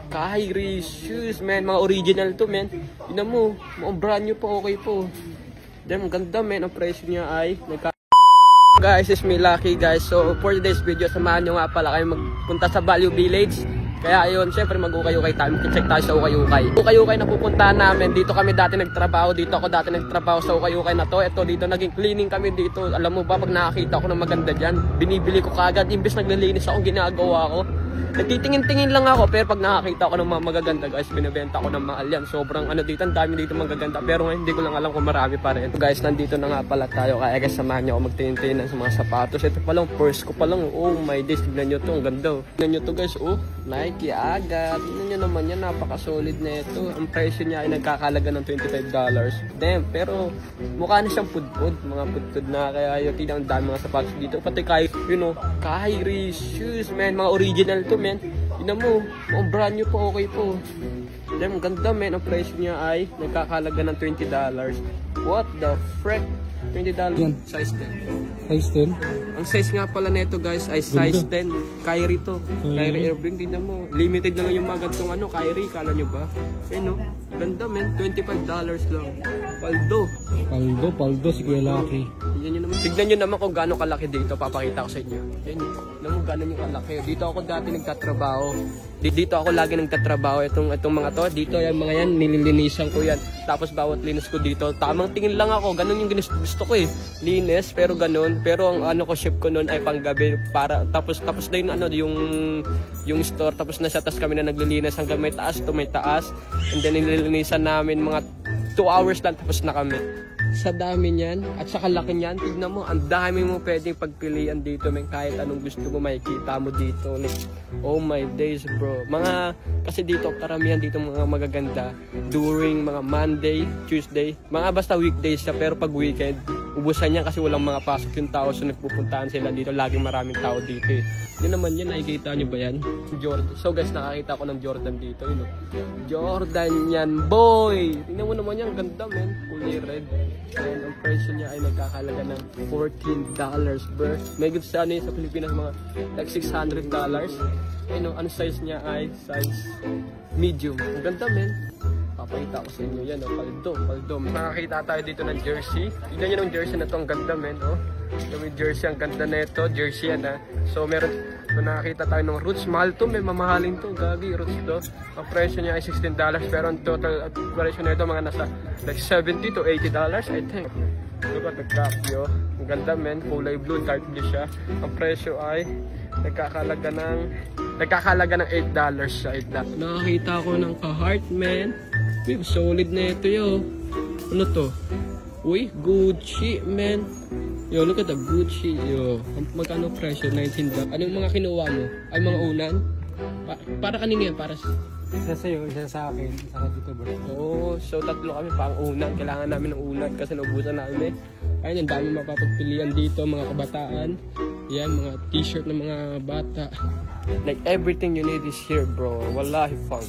Kyrie shoes, man. Mga original to, man. Tignan mo, mga brand new po, okay po. Damn, ganda, man. Ang presyo niya ay guys, it's me Lucky, guys. So for today's video, samahan nyo nga pala kayo magpunta sa Value Village. Kaya ayun, syempre mag-ukay-ukay tayo, check tayo sa ukay-ukay. Ukay-ukay na pupuntahan namin. Dito kami dati nagtrabaho, dito ako dati nagtrabaho sa ukay-ukay na to. Ito dito naging cleaning kami dito. Alam mo ba, pag nakakita ako ng maganda diyan, binibili ko kagad imbes naglilinis ako, ginagawa ko. Nagtitingin-tingin lang ako, pero pag nakakita ako ng mga magaganda, guys, binibenta ko ng mahal yan. Sobrang ano dito, ang dami dito magaganda. Pero ngayon hindi ko lang alam kung marami pa rin. Ito guys, nandito na nga pala tayo. Kaya guys, samahan niyo ako magtingin-tingin sa mga sapatos. Ito pa lang, purse ko pa lang. Oh my days, tignan nyo to, ang ganda. Tignan nyo to guys, oh, Nike agad. Tignan nyo naman yan, napaka-solid na ito. Ang presyo niya ay nagkakalaga ng $25. Damn, pero mukha na siyang pudpud. Mga pudpud na, kaya yun, tignan ang dami mga sapatos dito. Pati Kyrie shoes, man. Mga original to, man. Tignan mo, oh, brand new po, okay po. Damn, ganda, man. Ang price niya ay nagkakalaga ng $20. What the frick? $20. Size 10. Size 10? Ang size nga pala nito, guys, ay size 10. Kyrie to. Kyrie Irving, tignan mo. Limited na nga yung mga gantong Kyrie, kala nyo ba? No? Ganda, man. $25 lang. Paldo, sige Lucky. Tignan nyo naman kung gaano kalaki dito. Papakita ko sa inyo. Yan, naman gaano yung kalaki. Dito ako dati nagtatrabaho. Dito ako lagi nagtatrabaho. Itong mga to. Dito yung mga yan, nililinisan ko yan. Tapos bawat linis ko dito, tamang tingin lang ako. Ganun yung gusto ko eh. Linis, pero ganun. Pero ang shift ko noon ay panggabi. Tapos na yung store. Tapos na siya. Tapos kami na naglilinis hanggang may taas to may taas. And then nililinisan namin mga 2 hours lang, tapos na kami. Sa dami niyan at sa kalaki niyan, tignan mo, ang dami mo pwedeng pagpilian dito, men. Kahit anong gusto mo makikita mo dito. Like, oh my days, bro. Kasi dito karamihan dito mga magaganda during mga Monday, Tuesday, mga basta weekdays siya, pero pag weekend ubusan niya kasi walang mga pasok yung tao, so nagpupuntahan sila dito. Laging maraming tao dito eh. Yun naman yun, nakikita nyo ba yan? Jordan. So guys, nakakita ko ng Jordan dito, Jordan yan, boy! Tingnan mo naman yan, ganda, men. Kulay red. And ang presyo niya ay nagkakalaga ng $14, bro. May good sa sa Pilipinas, mga like $600. Ang size niya ay size medium. Ang ganda, men. Papakita ko sa inyo yan, paldo. Makakita tayo dito ng jersey. Tignan nyo ng jersey na to, ang ganda, men. Yung jersey, ang ganda na ito. Jersey yan, So meron, nakakita tayo ng Roots. Mahal to, may mamahalin to. Gagi, Roots to. Ang presyo niya ay $16, pero ang total presyo na ito mga nasa like $70 to $80, I think. Look at the cap, yo. Ang ganda, men. Kulay blue, dark blue siya. Ang presyo ay nagkakalaga ng $8 siya. Nakakita ko ng ka-heart, man. Uy, solid na ito, yo. Ano to? Uy, Gucci, man. Yo, look at the Gucci, yo. Magkano presyo? $19. Ano yung mga kinuha mo? Ay, mga unan? Para kanina yan? Para isa sa'yo, isa sa akin, isa dito bro. Oo, so tatlo kami pang unan. Kailangan namin ng unan kasi naubusan namin. Ayun, ang dami mapapagpilian dito, mga kabataan. Yan, mga t-shirt ng mga bata. Like everything you need is here, bro. Wallahi fun.